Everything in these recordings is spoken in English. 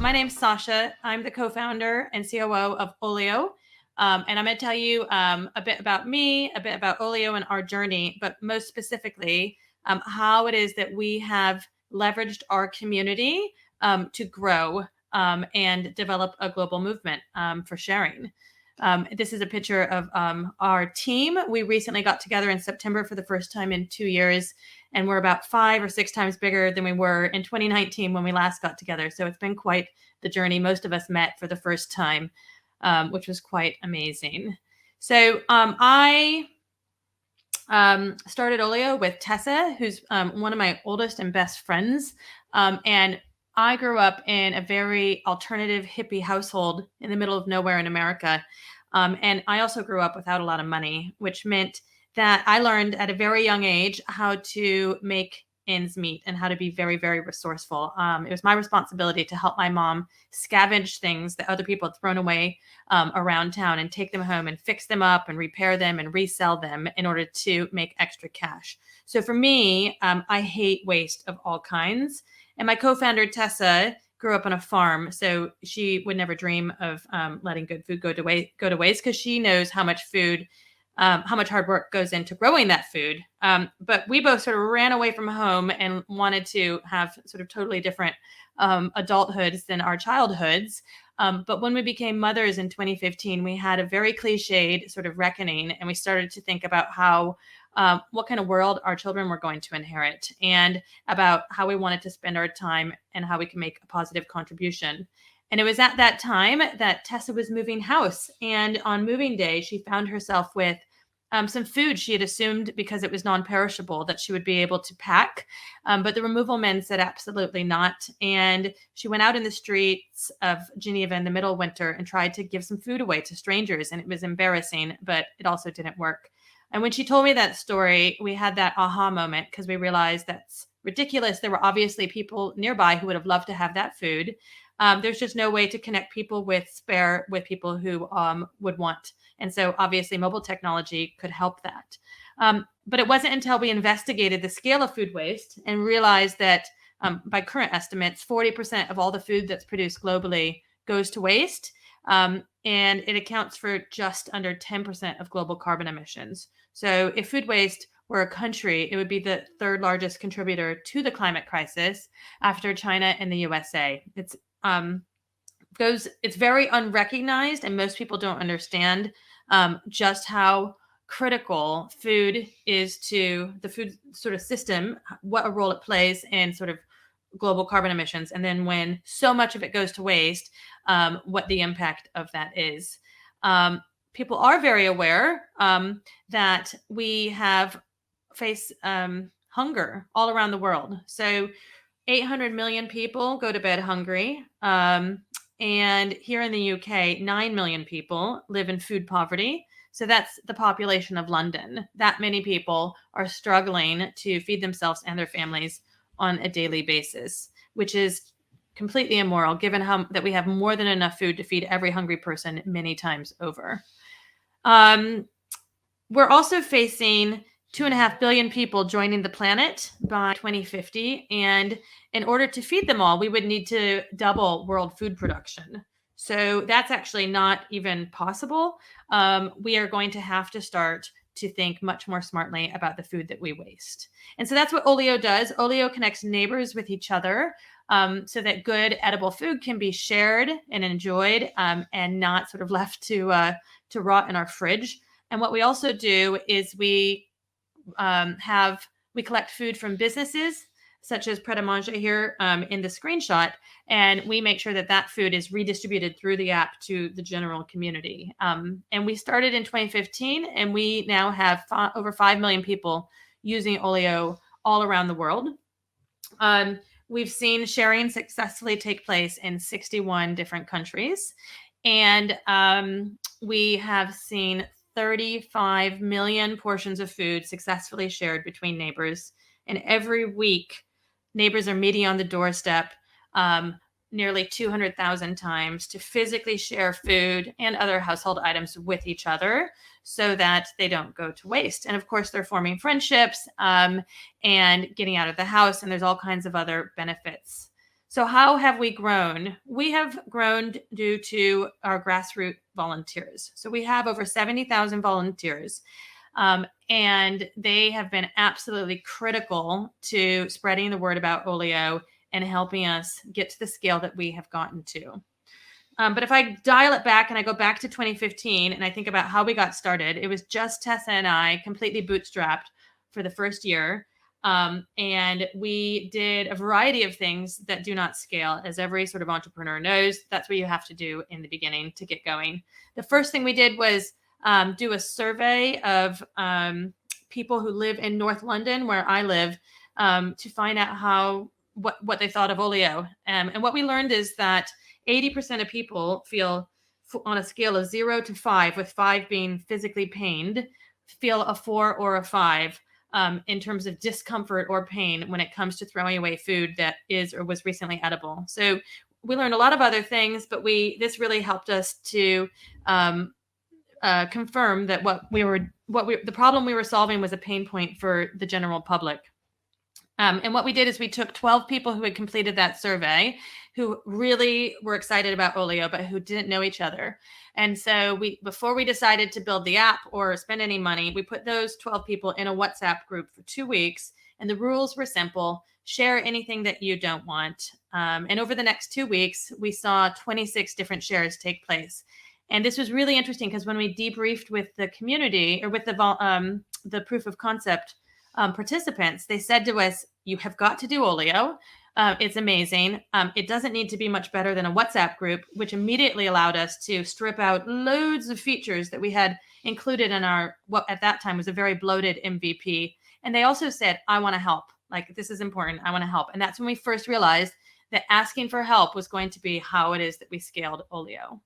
my name's Saasha. I'm the co-founder and COO of Olio. And I'm going to tell you a bit about me, a bit about Olio and our journey, but most specifically, how it is that we have leveraged our community to grow and develop a global movement for sharing. This is a picture of our team. We recently got together in September for the first time in 2 years, and we're about 5 or 6 times bigger than we were in 2019 when we last got together. So it's been quite the journey. Most of us met for the first time, which was quite amazing. So I started Olio with Tessa, who's one of my oldest and best friends. And I grew up in a very alternative hippie household in the middle of nowhere in America. And I also grew up without a lot of money, which meant that I learned at a very young age how to make ends meet and how to be very, very resourceful. It was my responsibility to help my mom scavenge things that other people had thrown away around town and take them home and fix them up and repair them and resell them in order to make extra cash. So for me, I hate waste of all kinds. And my co-founder, Tessa, grew up on a farm, so she would never dream of letting good food go to waste because she knows how much hard work goes into growing that food. But we both sort of ran away from home and wanted to have sort of totally different adulthoods than our childhoods. But when we became mothers in 2015, we had a very cliched sort of reckoning, and we started to think about what kind of world our children were going to inherit and about how we wanted to spend our time and how we can make a positive contribution. And it was at that time that Tessa was moving house. And on moving day, she found herself with some food she had assumed because it was non-perishable that she would be able to pack. But the removal men said absolutely not. And she went out in the streets of Geneva in the middle of winter and tried to give some food away to strangers. And it was embarrassing, but it also didn't work. And when she told me that story, we had that aha moment because we realized that's ridiculous. There were obviously people nearby who would have loved to have that food. There's just no way to connect people with people who would want. And so obviously mobile technology could help that. But it wasn't until we investigated the scale of food waste and realized that by current estimates, 40% of all the food that's produced globally goes to waste. And it accounts for just under 10% of global carbon emissions. So if food waste were a country, it would be the third largest contributor to the climate crisis after China and the USA. It's very unrecognized, and most people don't understand just how critical food is to the food sort of system, what a role it plays in sort of global carbon emissions, and then when so much of it goes to waste, what the impact of that is. People are very aware that we face hunger all around the world. So 800 million people go to bed hungry. And here in the UK, 9 million people live in food poverty. So that's the population of London. That many people are struggling to feed themselves and their families on a daily basis, which is completely immoral given that we have more than enough food to feed every hungry person many times over. We're also facing 2.5 billion people joining the planet by 2050. And in order to feed them all, we would need to double world food production. So that's actually not even possible. We are going to have to start to think much more smartly about the food that we waste. And so that's what Olio does. Olio connects neighbors with each other so that good edible food can be shared and enjoyed and not sort of left to rot in our fridge. And what we also do is we collect food from businesses such as Pret a Manger here in the screenshot, and we make sure that food is redistributed through the app to the general community. And we started in 2015, and we now have over 5 million people using Olio all around the world. We've seen sharing successfully take place in 61 different countries, and we have seen 35 million portions of food successfully shared between neighbors. And every week, neighbors are meeting on the doorstep nearly 200,000 times to physically share food and other household items with each other so that they don't go to waste. And of course, they're forming friendships and getting out of the house, and there's all kinds of other benefits. So how have we grown? We have grown due to our grassroots volunteers. So we have over 70,000 volunteers, and they have been absolutely critical to spreading the word about Oleo and helping us get to the scale that we have gotten to. But if I dial it back and I go back to 2015 and I think about how we got started, it was just Tessa and I, completely bootstrapped for the first year. And we did a variety of things that do not scale. As every sort of entrepreneur knows, that's what you have to do in the beginning to get going. The first thing we did was do a survey of people who live in North London, where I live, to find out what they thought of Oleo. And what we learned is that 80% of people feel, on a scale of 0 to 5, with 5 being physically pained, feel a 4 or a 5 in terms of discomfort or pain when it comes to throwing away food that is or was recently edible. So we learned a lot of other things, but this really helped us to confirm that the problem we were solving was a pain point for the general public. And what we did is we took 12 people who had completed that survey, who really were excited about Oleo, but who didn't know each other. And so before we decided to build the app or spend any money, we put those 12 people in a WhatsApp group for 2 weeks. And the rules were simple: share anything that you don't want. And over the next 2 weeks, we saw 26 different shares take place. And this was really interesting because when we debriefed with the community, or with the proof of concept participants, they said to us, "You have got to do Oleo. It's amazing. It doesn't need to be much better than a WhatsApp group," which immediately allowed us to strip out loads of features that we had included in what at that time was a very bloated MVP. And they also said, "I want to help. Like, this is important. I want to help." And that's when we first realized that asking for help was going to be how it is that we scaled Oleo.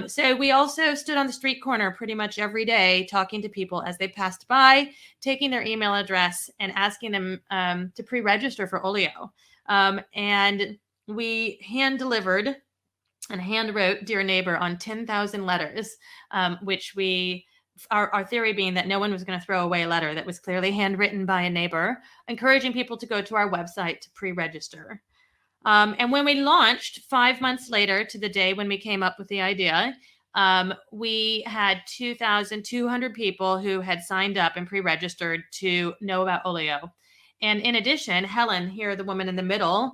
So we also stood on the street corner pretty much every day, talking to people as they passed by, taking their email address and asking them to pre-register for Oleo. And we hand delivered and hand wrote "Dear Neighbor" on 10,000 letters, which our theory being that no one was going to throw away a letter that was clearly handwritten by a neighbor, encouraging people to go to our website to pre-register. And when we launched 5 months later to the day when we came up with the idea, we had 2,200 people who had signed up and pre-registered to know about Oleo. And in addition, Helen, here, the woman in the middle,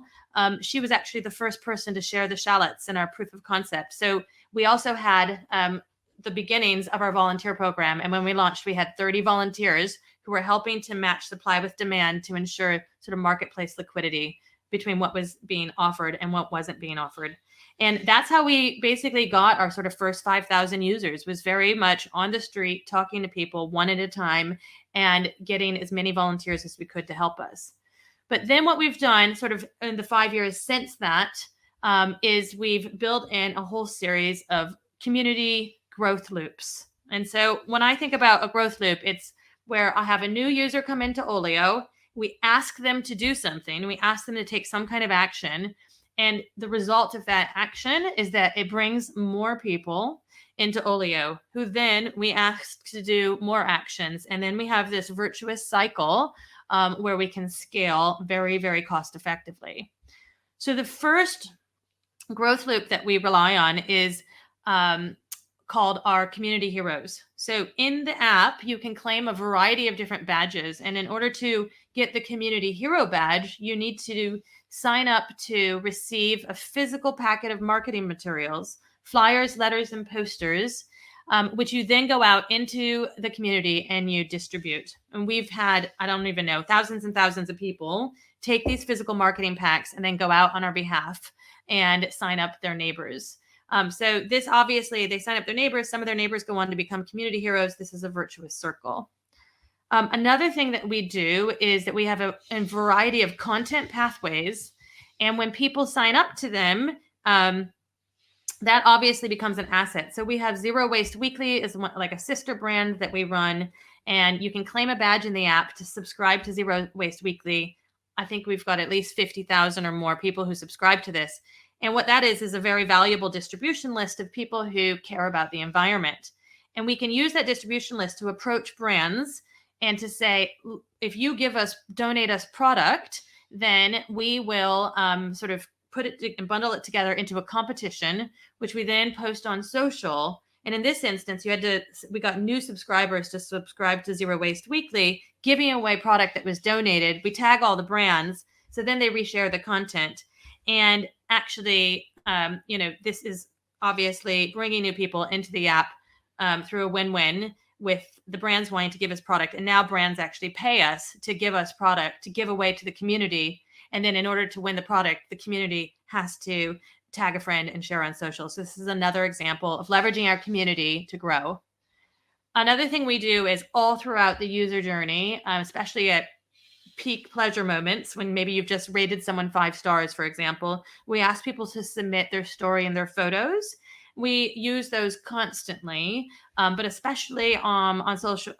she was actually the first person to share the shallots in our proof of concept. So we also had the beginnings of our volunteer program. And when we launched, we had 30 volunteers who were helping to match supply with demand to ensure sort of marketplace liquidity between what was being offered and what wasn't being offered. And that's how we basically got our sort of first 5,000 users, was very much on the street, talking to people one at a time and getting as many volunteers as we could to help us. But then what we've done sort of in the 5 years since that is we've built in a whole series of community growth loops. And so when I think about a growth loop, it's where I have a new user come into Oleo. We ask them to do something. We ask them to take some kind of action. And the result of that action is that it brings more people into Oleo, who then we ask to do more actions. And then we have this virtuous cycle where we can scale very, very cost effectively. So the first growth loop that we rely on is called our community heroes. So in the app, you can claim a variety of different badges. And in order to get the community hero badge, you need to sign up to receive a physical packet of marketing materials, flyers, letters, and posters, which you then go out into the community and you distribute. And we've had, I don't even know, thousands and thousands of people take these physical marketing packs and then go out on our behalf and sign up their neighbors. So this, obviously, they sign up their neighbors. Some of their neighbors go on to become community heroes. This is a virtuous circle. Another thing that we do is that we have a variety of content pathways. And when people sign up to them, that obviously becomes an asset. So we have Zero Waste Weekly is like a sister brand that we run. And you can claim a badge in the app to subscribe to Zero Waste Weekly. I think we've got at least 50,000 or more people who subscribe to this. And what that is a very valuable distribution list of people who care about the environment. And we can use that distribution list to approach brands and to say, if you donate us product, then we will sort of put it and bundle it together into a competition, which we then post on social. And in this instance, we got new subscribers to subscribe to Zero Waste Weekly, giving away product that was donated. We tag all the brands, so then they reshare the content. And actually, this is obviously bringing new people into the app through a win-win, with the brands wanting to give us product. And now brands actually pay us to give us product to give away to the community. And then in order to win the product, the community has to tag a friend and share on social. So this is another example of leveraging our community to grow. Another thing we do is all throughout the user journey, especially at peak pleasure moments, when maybe you've just rated someone 5 stars, for example, we ask people to submit their story and their photos. We use those constantly, but especially on social,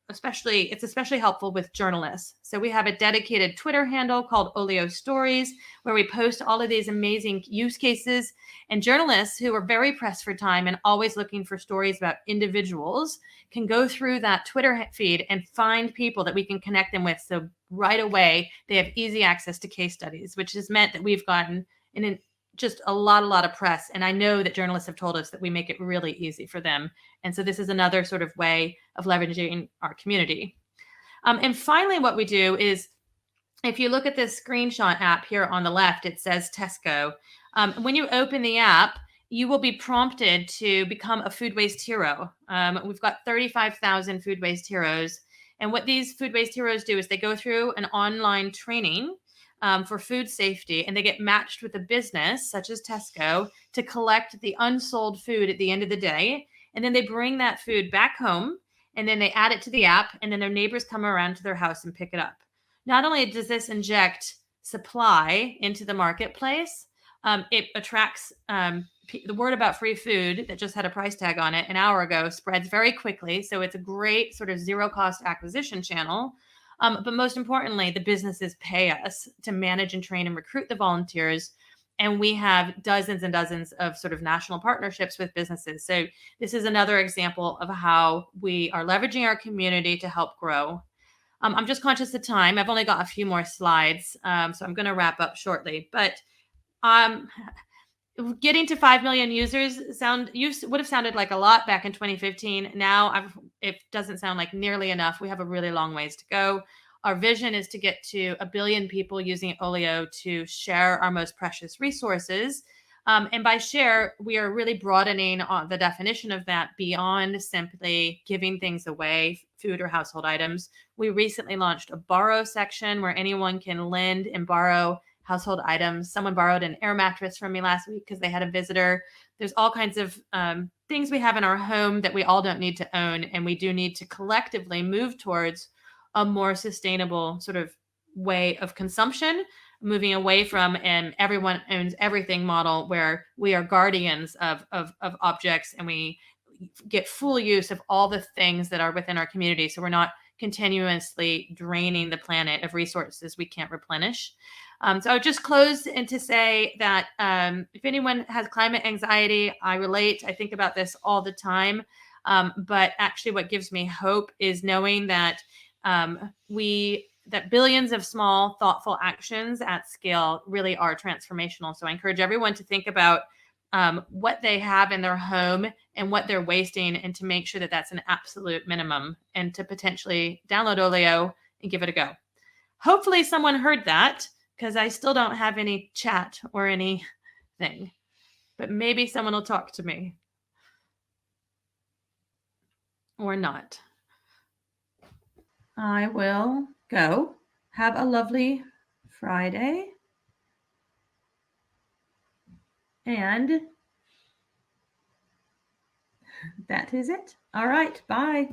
it's especially helpful with journalists. So we have a dedicated Twitter handle called Olio Stories, where we post all of these amazing use cases, and journalists who are very pressed for time and always looking for stories about individuals can go through that Twitter feed and find people that we can connect them with. So right away, they have easy access to case studies, which has meant that we've gotten just a lot of press. And I know that journalists have told us that we make it really easy for them. And so this is another sort of way of leveraging our community. And finally, what we do is, if you look at this screenshot app here on the left, it says Tesco. When you open the app, you will be prompted to become a food waste hero. We've got 35,000 food waste heroes. And what these food waste heroes do is they go through an online training for food safety, and they get matched with a business such as Tesco to collect the unsold food at the end of the day. And then they bring that food back home, and then they add it to the app, and then their neighbors come around to their house and pick it up. Not only does this inject supply into the marketplace, it attracts the word about free food that just had a price tag on it an hour ago spreads very quickly. So it's a great sort of zero cost acquisition channel. But most importantly, the businesses pay us to manage and train and recruit the volunteers. And we have dozens and dozens of sort of national partnerships with businesses. So this is another example of how we are leveraging our community to help grow. I'm just conscious of time. I've only got a few more slides, so I'm going to wrap up shortly. But getting to 5 million users would have sounded like a lot back in 2015. Now it doesn't sound like nearly enough. We have a really long ways to go. Our vision is to get to 1 billion people using Olio to share our most precious resources. And by share, we are really broadening the definition of that beyond simply giving things away, food or household items. We recently launched a borrow section where anyone can lend and borrow household items. Someone borrowed an air mattress from me last week because they had a visitor. There's all kinds of things we have in our home that we all don't need to own, and we do need to collectively move towards a more sustainable sort of way of consumption, moving away from an everyone owns everything model where we are guardians of objects and we get full use of all the things that are within our community. So we're not continuously draining the planet of resources we can't replenish. So I would just close and to say that if anyone has climate anxiety, I relate. I think about this all the time. But actually what gives me hope is knowing that that billions of small, thoughtful actions at scale really are transformational. So I encourage everyone to think about what they have in their home and what they're wasting, and to make sure that that's an absolute minimum, and to potentially download Olio and give it a go. Hopefully someone heard that, because I still don't have any chat or anything, but maybe someone will talk to me or not. I will go. Have a lovely Friday. And that is it. All right. Bye.